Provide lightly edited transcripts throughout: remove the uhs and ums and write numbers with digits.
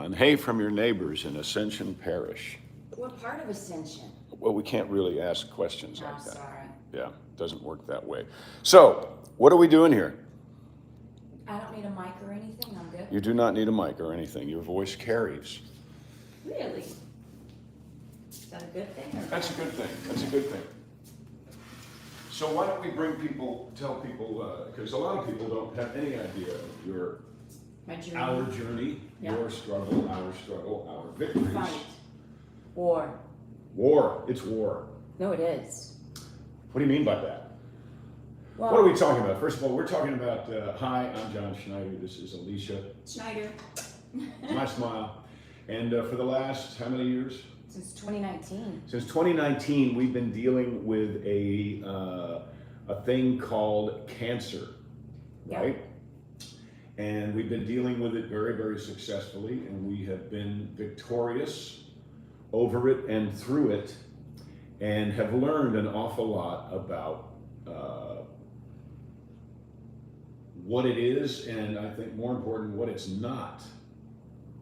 everyone. Hey from your neighbors in Ascension Parish. What part of Ascension? Well, we can't really ask questions I'm like that. sorry. Yeah, doesn't work that way. So, what are we doing here? I don't need a mic or anything. I'm good. You do not need a mic or anything. Your voice carries. Really? Is that a good thing? Or That's a good thing. That's a good thing. So why don't we tell people, because a lot of people don't have any idea of My journey. our journey, Yeah. your struggle, our victories. Fight. War. War. It's war. No, it is. What do you mean by that? Well, What are we talking about? First of all, we're talking about, hi, I'm John Schneider. This is Alicia. Schneider. My smile. And for the last, how many years? Since 2019. Since 2019, we've been dealing with a thing called cancer, right? Yep. And we've been dealing with it very, very successfully, and we have been victorious over it and through it, and have learned an awful lot about what it is, and I think more important, what it's not.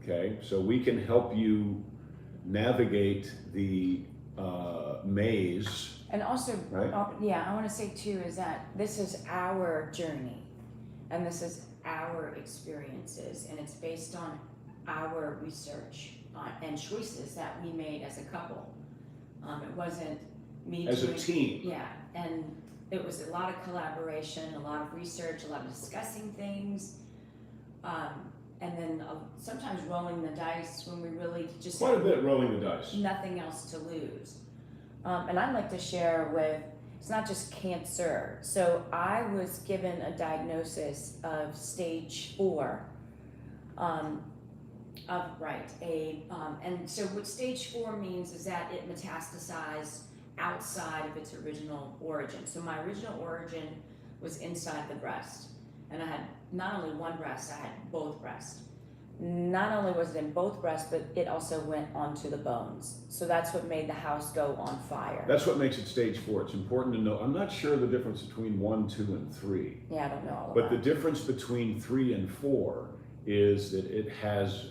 Okay, so we can help you navigate the maze. And also, Right. I want to say too is that this is our journey, and this is our experiences, and it's based on our research and choices that we made as a couple. It wasn't me As a doing, team. Yeah, and it was a lot of collaboration, a lot of research, a lot of discussing things, and then sometimes rolling the dice when we really just Quite a bit rolling the dice. nothing else to lose. And I'd like to share with, it's not just cancer. So I was given a diagnosis of stage 4. And so what stage 4 means is that it metastasized outside of its original origin. So my original origin was inside the breast. And I had not only one breast, I had both breasts. Not only was it in both breasts, but it also went onto the bones. So that's what made the house go on fire. That's what makes it stage 4. It's important to know. I'm not sure the difference between 1, 2, and 3. Yeah, I don't know all But about the difference between 3 and 4 is that it has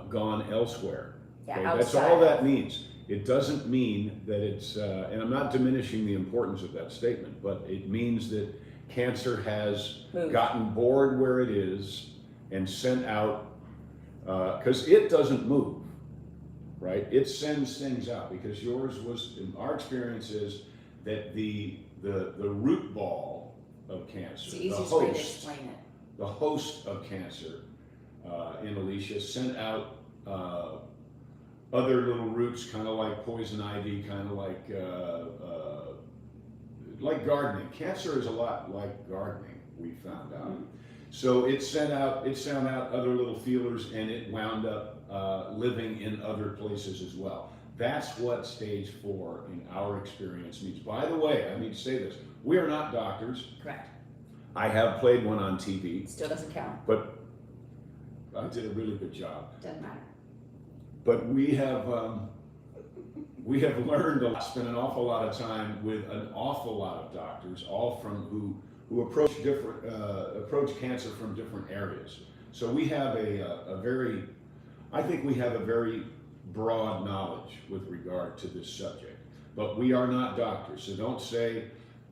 gone elsewhere. Yeah, Okay? That's outside. all that means. It doesn't mean that it's, and I'm not diminishing the importance of that statement, but it means that cancer has Moved. gotten bored where it is and sent out, because it doesn't move, right? It sends things out, because yours was, in our experience is that the root ball of cancer, It's the easiest way to explain it. the host of cancer in Alicia sent out other little roots, kind of like poison ivy, kind of like gardening. Cancer is a lot like gardening, we found out. Mm-hmm. So it sent out other little feelers, and it wound up living in other places as well. That's what stage 4 in our experience means. By the way, I need to say this: we are not doctors. Correct. I have played one on TV, Still doesn't count. but I did a really good job. Doesn't matter. But we have learned a lot, spent an awful lot of time with an awful lot of doctors, all from who approach cancer from different areas. So we have I think we have a very broad knowledge with regard to this subject. But we are not doctors, so don't say,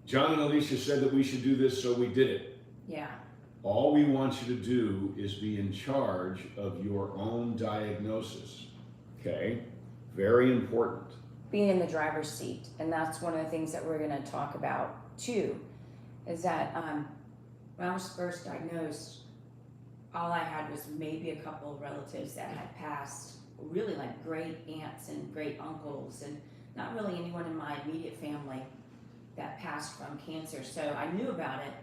John and Alicia said that we should do this, so we did it. Yeah. All we want you to do is be in charge of your own diagnosis. Okay? Very important. Being in the driver's seat, and that's one of the things that we're going to talk about too, is that when I was first diagnosed, all I had was maybe a couple of relatives that had passed, really like great aunts and great uncles, and not really anyone in my immediate family that passed from cancer. So I knew about it,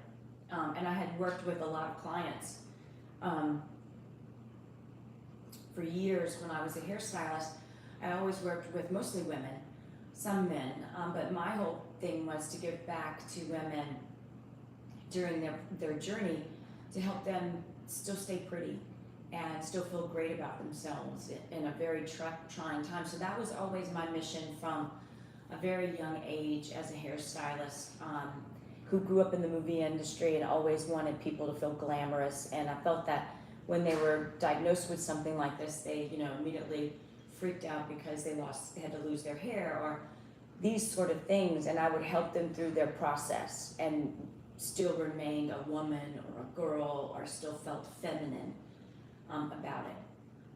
and I had worked with a lot of clients for years. When I was a hairstylist, I always worked with mostly women, some men, but my whole thing was to give back to women during their journey, to help them still stay pretty and still feel great about themselves in a very trying time. So that was always my mission from a very young age as a hairstylist, who grew up in the movie industry and always wanted people to feel glamorous. And I felt that when they were diagnosed with something like this, they, immediately freaked out because they had to lose their hair or these sort of things. And I would help them through their process and still remained a woman or a girl or still felt feminine about it.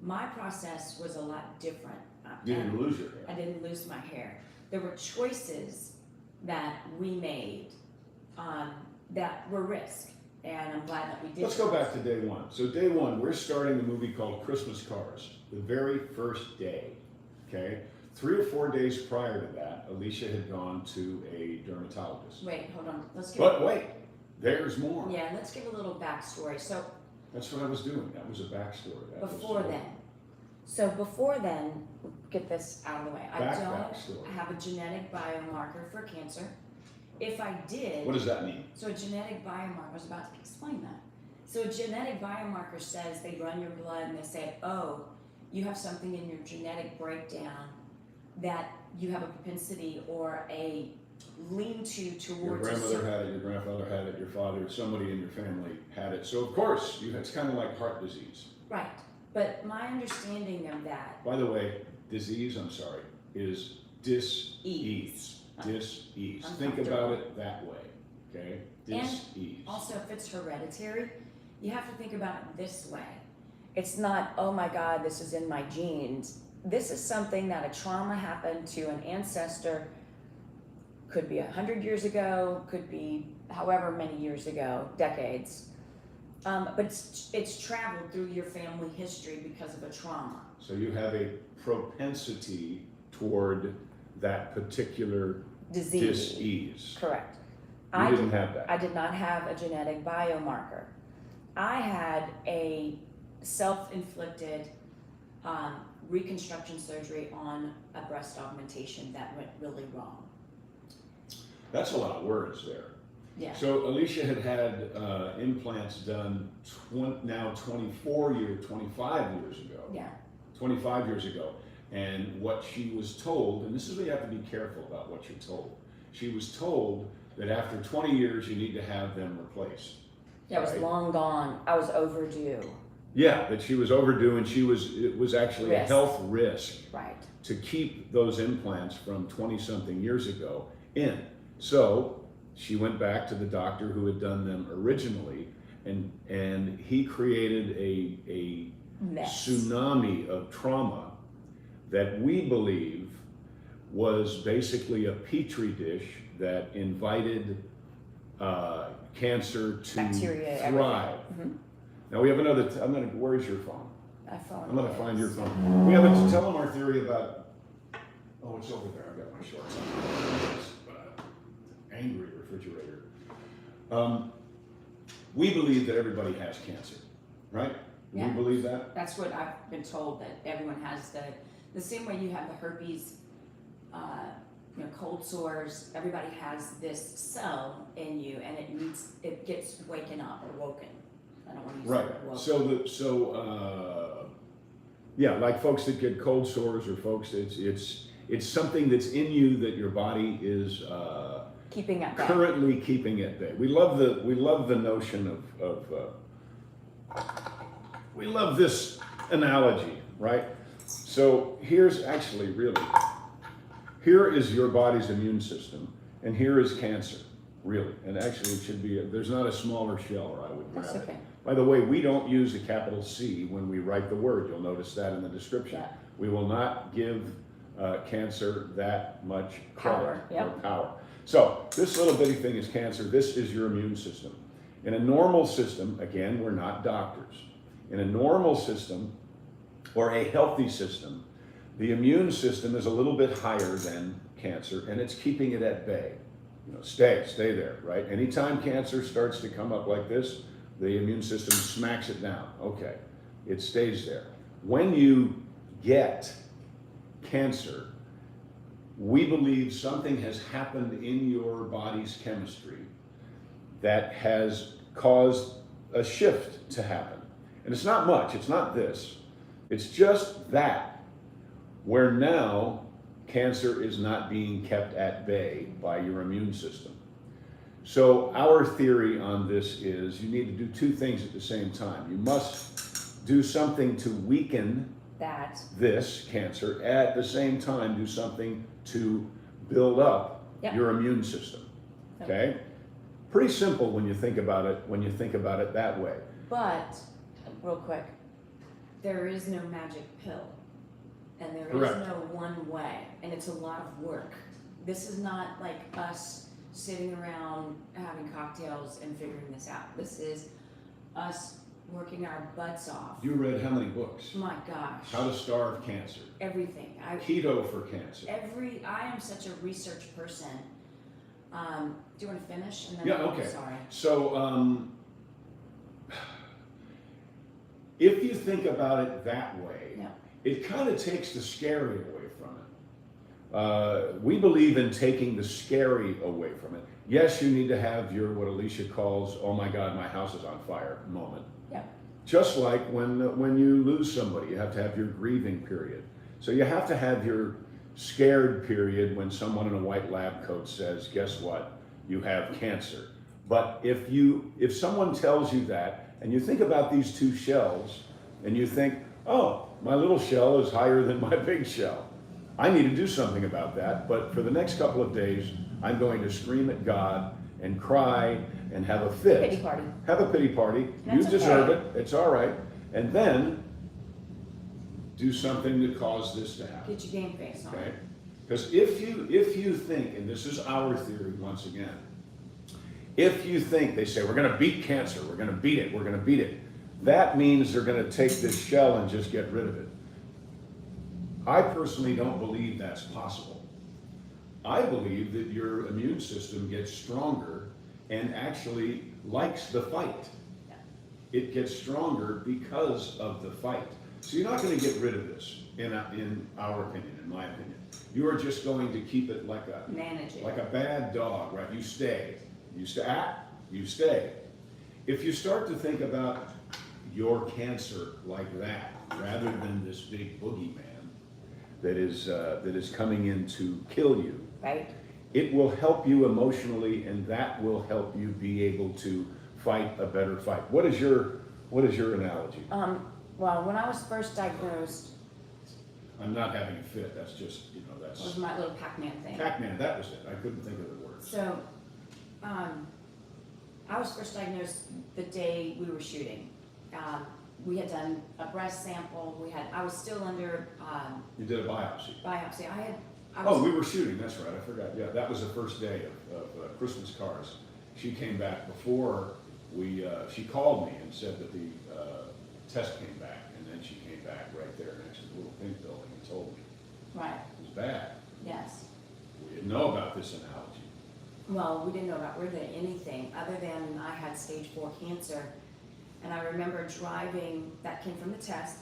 My process was a lot different. You didn't lose your hair. I didn't lose my hair. There were choices that we made that were risk, and I'm glad that we did. Let's go back to day one. So day one, we're starting a movie called Christmas Cars, the very first day, okay? 3 or 4 days prior to that, Alicia had gone to a dermatologist. Wait, hold on. But wait, there's more. Yeah, let's give a little backstory. So that's what I was doing. That was a backstory. Before then, get this out of the way. I don't backstory. have a genetic biomarker for cancer. If I did... What does that mean? So a genetic biomarker, I was about to explain that. So a genetic biomarker says, they run your blood and they say, oh, you have something in your genetic breakdown that you have a propensity or a lean-to towards... Your grandmother had it, your grandfather had it, your father, somebody in your family had it. So of course, it's kind of like heart disease. Right. But my understanding of that... By the way, disease, is dis-ease. Dis-ease. Think about it that way, okay? Dis-ease. And also, if it's hereditary, you have to think about it this way. It's not, oh my God, this is in my genes. This is something that a trauma happened to an ancestor, could be 100 years ago, could be however many years ago, decades. But it's traveled through your family history because of a trauma. So you have a propensity toward that particular dis-ease. Correct. You didn't have that. I did not have a genetic biomarker. I had a self-inflicted reconstruction surgery on a breast augmentation that went really wrong. That's a lot of words there. Yeah. So Alicia had implants done 25 years ago. Yeah. 25 years ago. And what she was told, and this is where you have to be careful about what you're told. She was told that after 20 years you need to have them replaced. Yeah, it was long gone. I was overdue. Yeah, that she was overdue, and it was actually a health risk to keep those implants from 20-something years ago in. So she went back to the doctor who had done them originally, and he created a tsunami of trauma that we believe was basically a petri dish that invited cancer to thrive. Mm-hmm. Now we have another. Where's your phone? My phone. I'm gonna find your phone. We have to tell them our theory about. Oh, it's over there. I've got my shorts on. Angry refrigerator. We believe that everybody has cancer, right? Do we believe that? That's what I've been told, that everyone has the same way you have the herpes, cold sores. Everybody has this cell in you, and it gets waken up or woken. I don't want to use the word woken. Like folks that get cold sores, or folks, it's something that's in you that your body is keeping at bay. Currently keeping at bay. We love the notion of we love this analogy, right? So here is your body's immune system, and here is cancer, really. And actually it should be, there's not a smaller shell, or I would grab it. By the way, we don't use a capital C when we write the word. You'll notice that in the description. Yeah. We will not give cancer that much credit or power. So this little bitty thing is cancer. This is your immune system. In a normal system, again, we're not doctors. In a normal system, or a healthy system, the immune system is a little bit higher than cancer, and it's keeping it at bay. Stay there, right? Anytime cancer starts to come up like this, the immune system smacks it down. Okay, it stays there. When you get cancer, we believe something has happened in your body's chemistry that has caused a shift to happen. And it's not much, it's not this. It's just that, where now cancer is not being kept at bay by your immune system. So our theory on this is you need to do two things at the same time. You must do something to weaken that. this cancer, at the same time do something to build up Yep. your immune system. Okay? Pretty simple when you think about it that way. But, real quick, there is no magic pill. And there is Correct. no one way. And it's a lot of work. This is not like us sitting around having cocktails and figuring this out. This is us working our butts off. You read how many books? My gosh. How to Starve Cancer. Everything. Keto for Cancer. I am such a research person. Do you want to finish? And then Yeah, okay. Sorry. So, if you think about it that way, Yeah. it kind of takes the scary away from it. We believe in taking the scary away from it. Yes, you need to have your, what Alicia calls, oh my God, my house is on fire moment. Yeah. Just like when you lose somebody, you have to have your grieving period. So you have to have your scared period when someone in a white lab coat says, guess what, you have cancer. But if someone tells you that, and you think about these two shells, and you think, oh, my little shell is higher than my big shell. I need to do something about that, but for the next couple of days, I'm going to scream at God and cry and have a fit. Pity party. Have a pity party. That's You deserve okay. it. It's all right. And then do something to cause this to happen. Get your game face on. Okay? Because if you think, and this is our theory once again, if you think they say we're going to beat cancer, we're going to beat it, we're going to beat it, that means they're going to take this shell and just get rid of it. I personally don't believe that's possible. I believe that your immune system gets stronger and actually likes the fight. Yeah. It gets stronger because of the fight. So you're not going to get rid of this, in our opinion, in my opinion. You are just going to keep it like Manage it. a bad dog, right? You stay. You stay. If you start to think about your cancer like that, rather than this big boogeyman that is coming in to kill you, Right. it will help you emotionally, and that will help you be able to fight a better fight. What is your analogy? Well, when I was first diagnosed, I'm not having a fit. That's just, it was that's my little Pac-Man thing. Pac-Man. That was it. I couldn't think of the word. So, I was first diagnosed the day we were shooting. We had done a breast sample. I was still under You did a biopsy. biopsy. We were shooting. That's right. I forgot. Yeah, that was the first day of Christmas Cars. She came back before she called me and said that the test came back, and then she came back right there next to the little pink building and told me Right. it was bad. Yes. We didn't know about this analogy. Well, we didn't know about really anything other than I had stage 4 cancer. And I remember driving, that came from the test.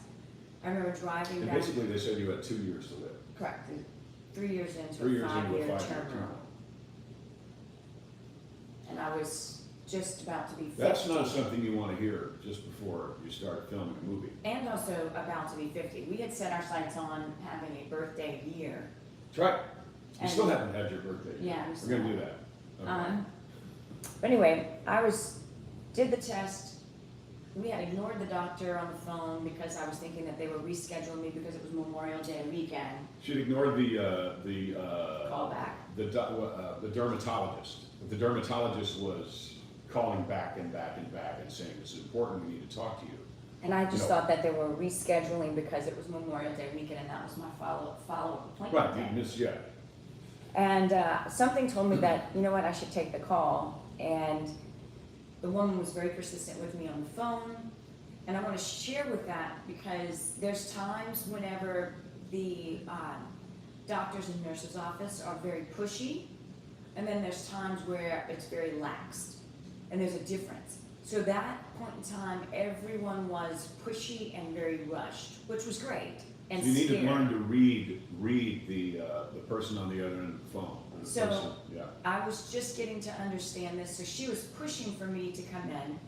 I remember driving And back. basically, they said you had 2 years to live. Correct. 3 years into 3 a years into a 5-year 5-year terminal. term. And I was just about to be 50. That's not something you want to hear just before you start filming a movie. And also about to be 50. We had set our sights on having a birthday year. That's right. You And- still haven't had your birthday. Yeah, we We're still going to do that. Okay. But anyway, did the test. We had ignored the doctor on the phone because I was thinking that they were rescheduling me because it was Memorial Day weekend. She'd ignored the Call back. the dermatologist. The dermatologist was calling back and saying, "This is important. We need to talk to you." And I just No. thought that they were rescheduling because it was Memorial Day weekend, and that was my follow-up appointment. Right. You missed. Yeah. And something told me that, you know what, I should take the call. And the woman was very persistent with me on the phone. And I want to share with that because there's times whenever the doctors and nurses' office are very pushy, and then there's times where it's very laxed, and there's a difference. So that point in time, everyone was pushy and very rushed, which was great and So you need scary. to learn to read the person on the other end of the phone. The So- person, yeah. I was just getting to understand this, so she was pushing for me to come in.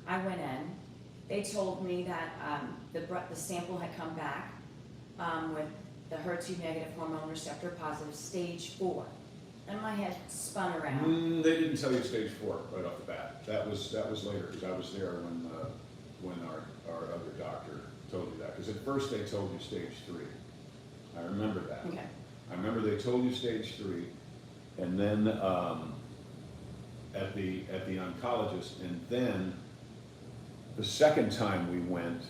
I went in. They told me that the sample had come back with the HER2 negative, hormone receptor positive, stage 4. And my head spun around. They didn't tell you stage 4 right off the bat. That was later because I was there when our other doctor told you that, because at first they told you stage 3. I remember that. Okay. I remember they told you stage 3, and then at the oncologist, and then the second time we went.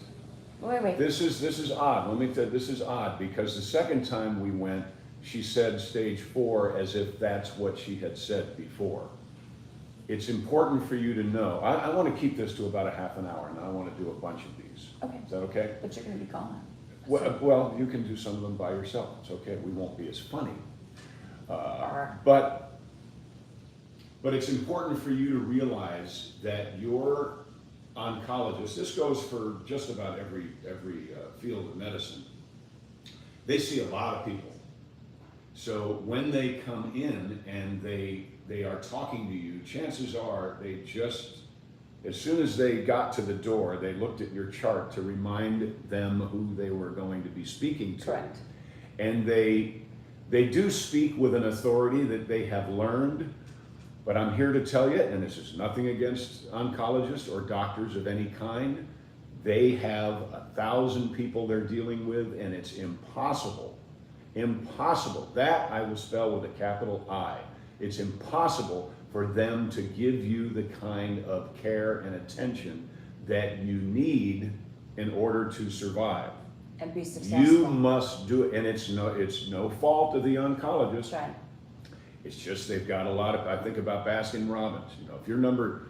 Wait. This is odd. Let me tell you, this is odd because the second time we went, she said stage 4 as if that's what she had said before. It's important for you to know. I want to keep this to about a half an hour, and I want to do a bunch of these. Okay. Is that okay? But you're gonna be gone. Well, you can do some of them by yourself. It's okay. We won't be as funny. Or- But it's important for you to realize that your oncologist, this goes for just about every field of medicine, they see a lot of people. So when they come in and they are talking to you, chances are they just, as soon as they got to the door, they looked at your chart to remind them who they were going to be speaking to. Correct. And they do speak with an authority that they have learned, but I'm here to tell you, and this is nothing against oncologists or doctors of any kind, they have 1,000 people they're dealing with, and it's impossible, that I will spell with a capital I. It's impossible for them to give you the kind of care and attention that you need in order to survive. And be successful. You must do it, and it's no fault of the oncologist. That's right. It's just they've got a lot of. I think about Baskin Robbins. You know, if you're number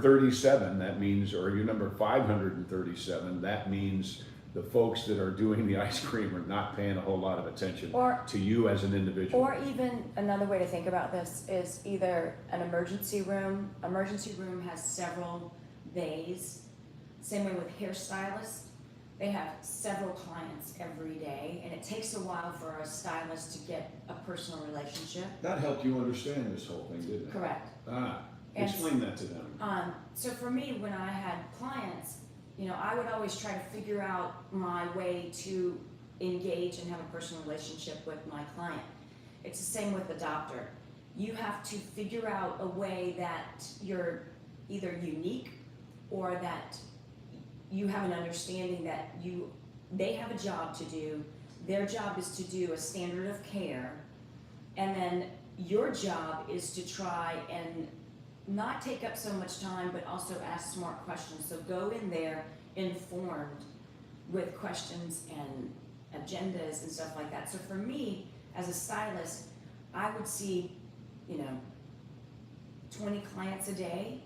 37, that means, or you're number 537, that means the folks that are doing the ice cream are not paying a whole lot of attention to you as an individual. Or even another way to think about this is either an emergency room. Emergency room has several bays. Same way with hairstylists. They have several clients every day, and it takes a while for a stylist to get a personal relationship. That helped you understand this whole thing, didn't it? Correct. Explain that to them. So for me, when I had clients, you know, I would always try to figure out my way to engage and have a personal relationship with my client. It's the same with the doctor. You have to figure out a way that you're either unique or that you have an understanding that they have a job to do. Their job is to do a standard of care, and then your job is to try and not take up so much time, but also ask smart questions. So go in there informed with questions and agendas and stuff like that. So for me, as a stylist, I would see, 20 clients a day,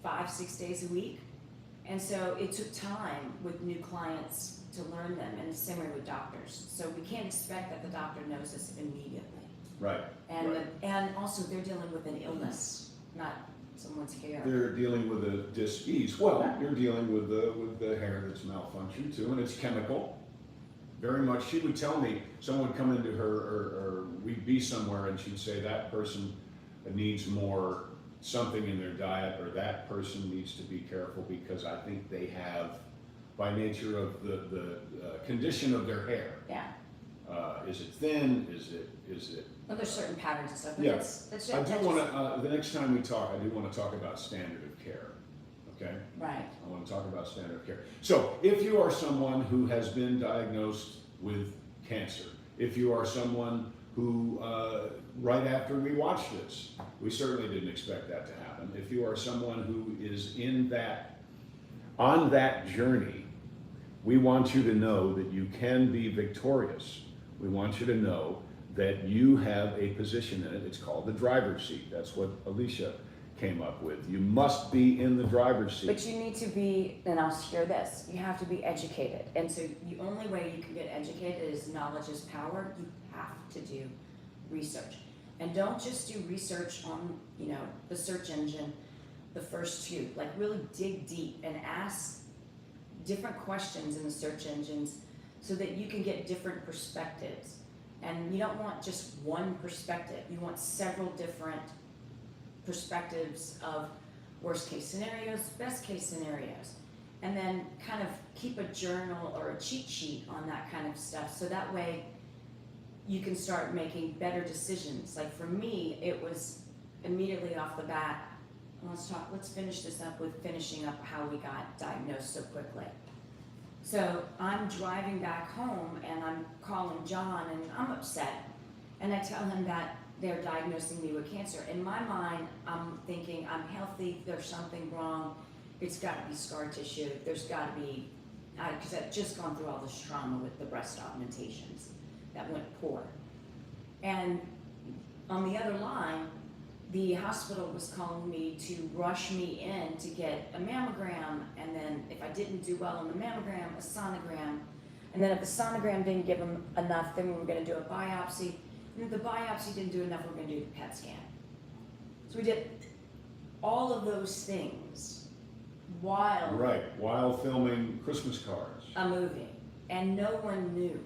5-6 days a week. And so it took time with new clients to learn them, and the same way with doctors. So we can't expect that the doctor knows us immediately. Right. And right. And also they're dealing with an illness, not someone's hair. They're dealing with a dis-ease. Well, you're dealing with the hair that's malfunctioned too, and it's chemical. Very much. She would tell me, someone would come into her, or we'd be somewhere, and she'd say that person needs more something in their diet, or that person needs to be careful because I think they have, by nature of the condition of their hair. Yeah. Is it thin? Is it? Well, there's certain patterns and stuff. But Yeah. that's I do want to. The next time we talk, I do want to talk about standard of care. Okay. Right. I want to talk about standard of care. So, if you are someone who has been diagnosed with cancer, if you are someone who, right after we watched this, we certainly didn't expect that to happen. If you are someone who is on that journey, we want you to know that you can be victorious. We want you to know that you have a position in it. It's called the driver's seat. That's what Alicia came up with. You must be in the driver's seat. But you need to be, and I'll share this, you have to be educated. And so the only way you can get educated is knowledge is power. You have to do research. And don't just do research on, the search engine, the first few. Like really dig deep and ask different questions in the search engines so that you can get different perspectives. And you don't want just one perspective. You want several different perspectives of worst case scenarios, best case scenarios. And then kind of keep a journal or a cheat sheet on that kind of stuff. So that way you can start making better decisions. Like for me, it was immediately off the bat, let's finish this up with finishing up how we got diagnosed so quickly. So I'm driving back home and I'm calling John and I'm upset. And I tell him that they're diagnosing me with cancer. In my mind, I'm thinking I'm healthy, there's something wrong, it's gotta be scar tissue, there's gotta be, because I've just gone through all this trauma with the breast augmentations that went poor. And on the other line, the hospital was calling me to rush me in to get a mammogram, and then if I didn't do well on the mammogram, a sonogram, and then if the sonogram didn't give them enough, then we were gonna do a biopsy, and if the biopsy didn't do enough, we we're gonna do the PET scan. So we did all of those things while filming Christmas cards. a movie, and no one knew.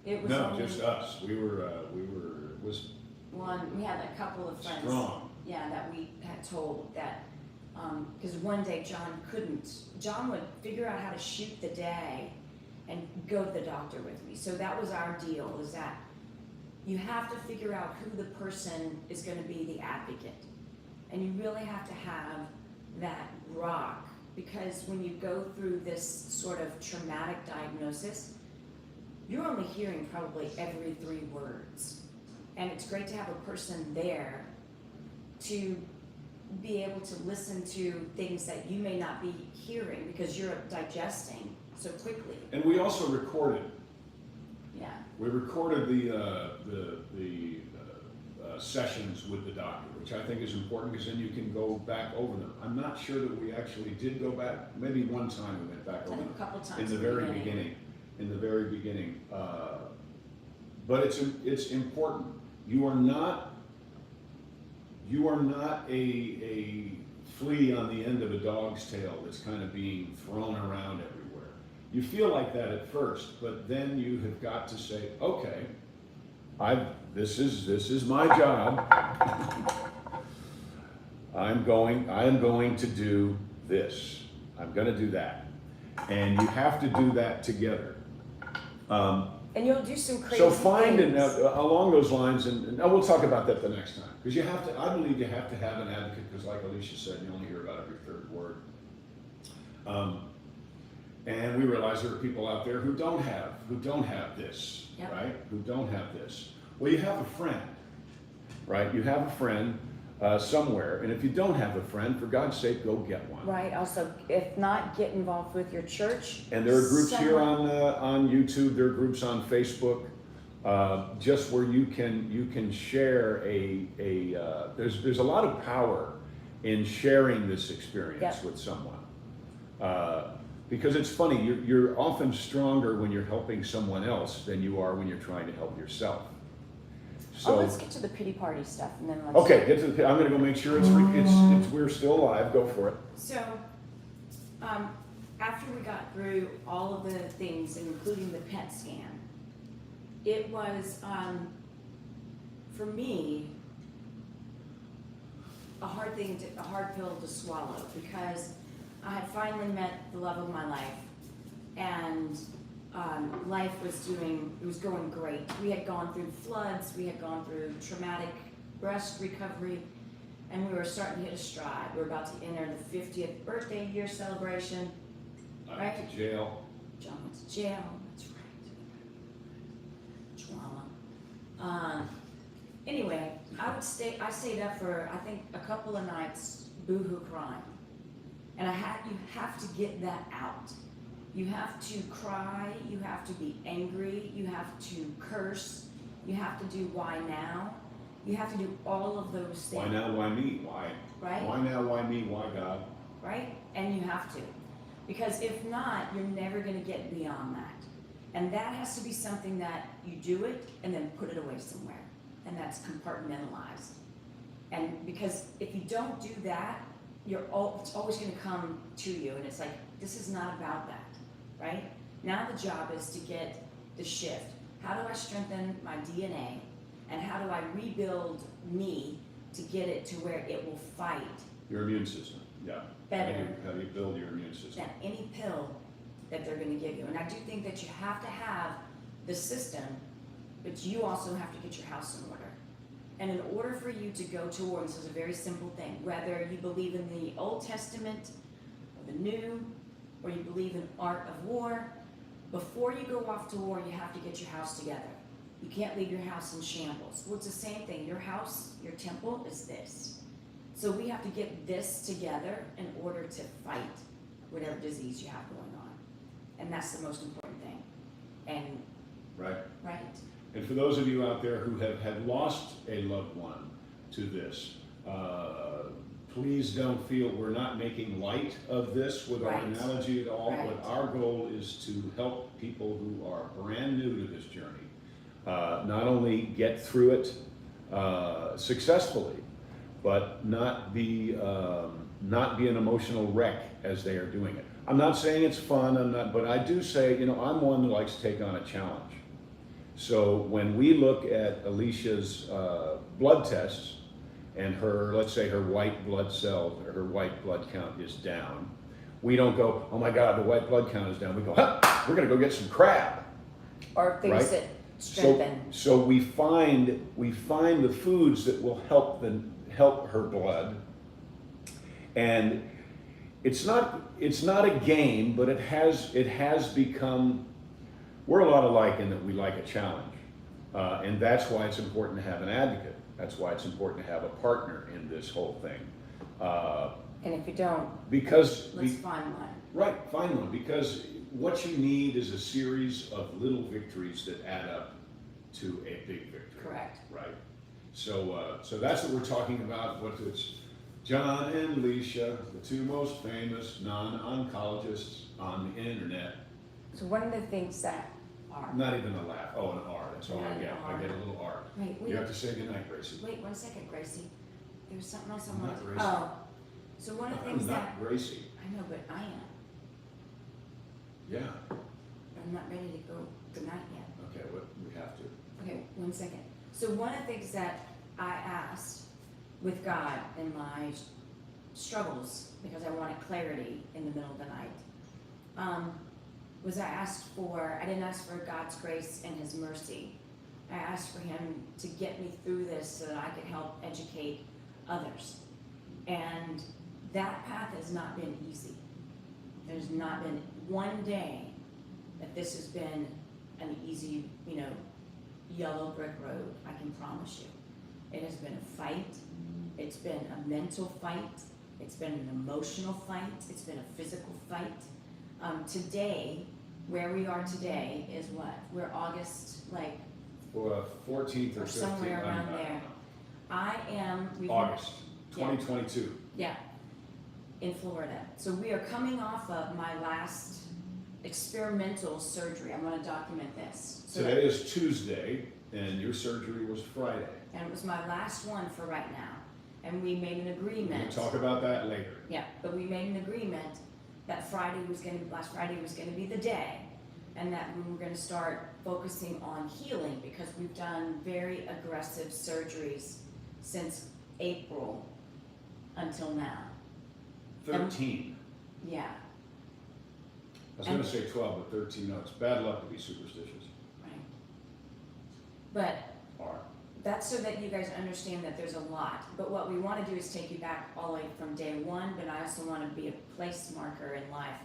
It was No, only just us. We was one. We had a couple of friends, strong. yeah, that we had told that because one day John couldn't. John would figure out how to shoot the day and go to the doctor with me. So that was our deal: is that you have to figure out who the person is going to be the advocate, and you really have to have that rock, because when you go through this sort of traumatic diagnosis, you're only hearing probably every 3 words. And it's great to have a person there to be able to listen to things that you may not be hearing because you're digesting so quickly. And we also recorded. Yeah. We recorded the sessions with the doctor, which I think is important because then you can go back over them. I'm not sure that we actually did go back. Maybe one time we went back I over think them. a couple times In the very beginning. In the very beginning. But it's important. You are not a flea on the end of a dog's tail that's kind of being thrown around everywhere. You feel like that at first, but then you have got to say, okay, this is my job. I am going to do this. I'm going to do that, and you have to do that together. And you'll do some crazy So find things. along those lines, and we'll talk about that the next time. Because I believe you have to have an advocate, because like Alicia said, you only hear about every 3rd word. And we realize there are people out there who don't have this, Yep. right? Who don't have this. Well, you have a friend, right? You have a friend somewhere, and if you don't have a friend, for God's sake, go get one. Right. Also, if not, get involved with your church. And there are groups here on YouTube. There are groups on Facebook, just where you can share there's a lot of power in sharing this experience Yep. with someone, because it's funny. You're often stronger when you're helping someone else than you are when you're trying to help yourself. So let's get to the pity party stuff, and then let's. okay, get to the. I'm going to go make sure it's we're still alive. Go for it. So, after we got through all of the things, including the PET scan, it was, for me, a hard pill to swallow, because I had finally met the love of my life, and life was going great. We had gone through floods, we had gone through traumatic breast recovery, and we were starting to hit a stride. We were about to enter the 50th birthday year celebration. I went to jail. John went to jail, that's right. Drama. Anyway, I stayed up for, I think, a couple of nights boohoo crying. And you have to get that out. You have to cry, you have to be angry, you have to curse, you have to do why now. You have to do all of those things. Why now? Why me? Why? Right? Why now? Why me? Why God? Right? And you have to. Because if not, you're never going to get beyond that. And that has to be something that you do it and then put it away somewhere. And that's compartmentalized. And because if you don't do that, it's always going to come to you. And it's like, this is not about that. Right? Now the job is to get the shift. How do I strengthen my DNA? And how do I rebuild me to get it to where it will fight Your immune system. Yeah. better How do you build your immune system? than any pill that they're going to give you? And I do think that you have to have the system, but you also have to get your house in order. And in order for you to go to war, and this is a very simple thing, whether you believe in the Old Testament or the New, or you believe in art of war, before you go off to war, you have to get your house together. You can't leave your house in shambles. Well, it's the same thing. Your house, your temple is this. So we have to get this together in order to fight whatever disease you have going on. And that's the most important thing. And Right. right. And for those of you out there who have had lost a loved one to this, please don't feel we're not making light of this with our Right. analogy at all, Right. but our goal is to help people who are brand new to this journey not only get through it successfully, but not be an emotional wreck as they are doing it. I'm not saying it's fun, but I do say, I'm one who likes to take on a challenge. So when we look at Alicia's blood tests and let's say her white blood cells or her white blood count is down, we don't go, oh my God, the white blood count is down. We go, we're gonna go get some crab. Or things Right. that strengthen. So we find the foods that will help her blood, and it's not a game, but it has become. We're a lot alike in that we like a challenge, and that's why it's important to have an advocate. That's why it's important to have a partner in this whole thing. And if you don't, Because let's find one. Right, find one, because what you need is a series of little victories that add up to a big victory. Correct. Right. So that's what we're talking about. It's John and Alicia, the two most famous non-oncologists on the internet. So one of the things that are. Not even a laugh. Oh, an R. That's all I Not get. an R. I get a little R. Wait, You have to say goodnight, Gracie. Wait 1 second, Gracie. There's something else I I'm want not to. Gracie. Oh. So one of the things I'm that. not Gracie. I know, but I am. Yeah. I'm not ready to go tonight yet. Okay, we have to. Okay, 1 second. So one of the things that I asked with God in my struggles, because I wanted clarity in the middle of the night, was I didn't ask for God's grace and His mercy. I asked for Him to get me through this so that I could help educate others. And that path has not been easy. There's not been one day that this has been an easy, yellow brick road, I can promise you. It has been a fight. It's been a mental fight. It's been an emotional fight. It's been a physical fight. Today, where we are today is what? We're August, 14th or 15th. or somewhere around there. I am. August 2022. Yeah, in Florida. So we are coming off of my last experimental surgery. I'm going to document this. So Today is Tuesday, and your surgery was Friday. and it was my last one for right now. And we made an We'll agreement. talk about that later. Yeah, but we made an agreement that last Friday was going to be the day, and that we were going to start focusing on healing, because we've done very aggressive surgeries since April until now. 13. Yeah, I was going to say 12, but 13. No, it's bad luck to be superstitious. right. But R. that's so that you guys understand that there's a lot. But what we want to do is take you back all the way from day one, but I also want to be a place marker in life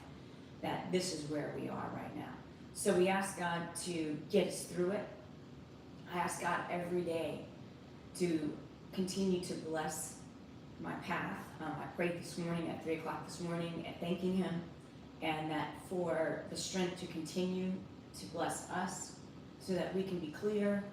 that this is where we are right now. So we ask God to get us through it. I ask God every day to continue to bless my path. I prayed this morning at 3 o'clock this morning and thanking Him, and that for the strength to continue to bless us so that we can be clear.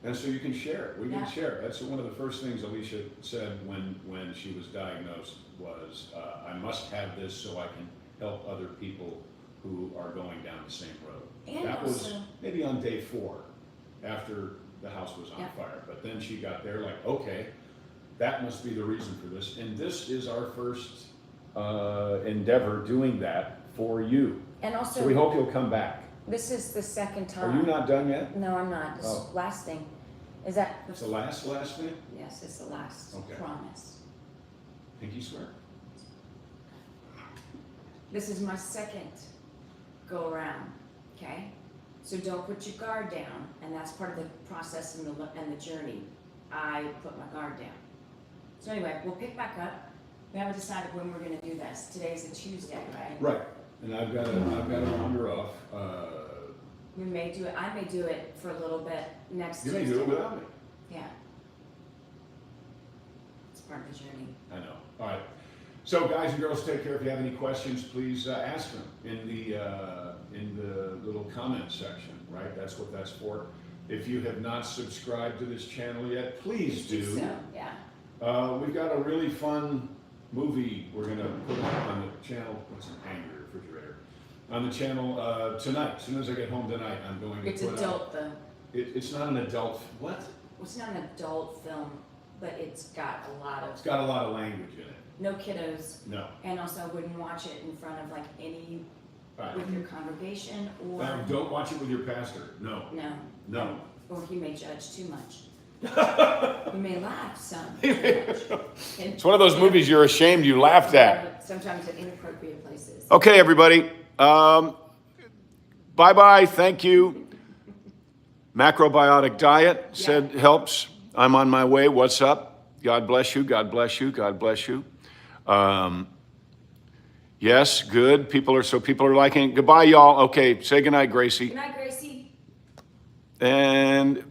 And so you can share it. We Yeah. can share. That's one of the first things Alicia said when she was diagnosed was, I must have this so I can help other people who are going down the same road. And that was also, maybe on day 4 after the house was on Yeah. fire. But then she got there like, okay, that must be the reason for this. And this is our first endeavor doing that for you. and also, So we hope you'll come back. this is the second Are time. you not done yet? No, I'm not. This Oh. last thing is that. It's the last thing? Yes, it's the last Okay. promise. Pinky swear? This is my second go around, okay? So don't put your guard down, and that's part of the process and the journey. I put my guard down. So anyway, we'll pick back up, We haven't decided when we're gonna do this. Today's a Tuesday, right? Right, and I've got to wander off. We may do it, I may do it for a little bit next You Tuesday. may do it without me. Yeah. It's part of the journey. I know. All right. So, guys and girls, take care. If you have any questions, please ask them in the little comment section. Right? That's what that's for. If you have not subscribed to this channel yet, please do. So, yeah. We've got a really fun movie we're gonna put on the channel. What's an angry refrigerator? On the channel tonight. As soon as I get home tonight, I'm going to It's put adult though. It's not an adult. What? It's not an adult film, but it's got a lot It's of, got a lot of language in it. no kiddos. No. And also I wouldn't watch it in front of like any, Right. with your congregation or. Don't watch it with your pastor. No. No. No. Or he may judge too much. He may laugh some. It's one of those movies you're ashamed you laughed at. Sometimes at inappropriate places. Okay, everybody. Bye-bye. Thank you. Macrobiotic diet said helps. I'm on my way. What's up? God bless you. God bless you. God bless you. Yes, good. People are liking it. Goodbye, y'all. Okay, say goodnight, Gracie. Good night, Gracie. And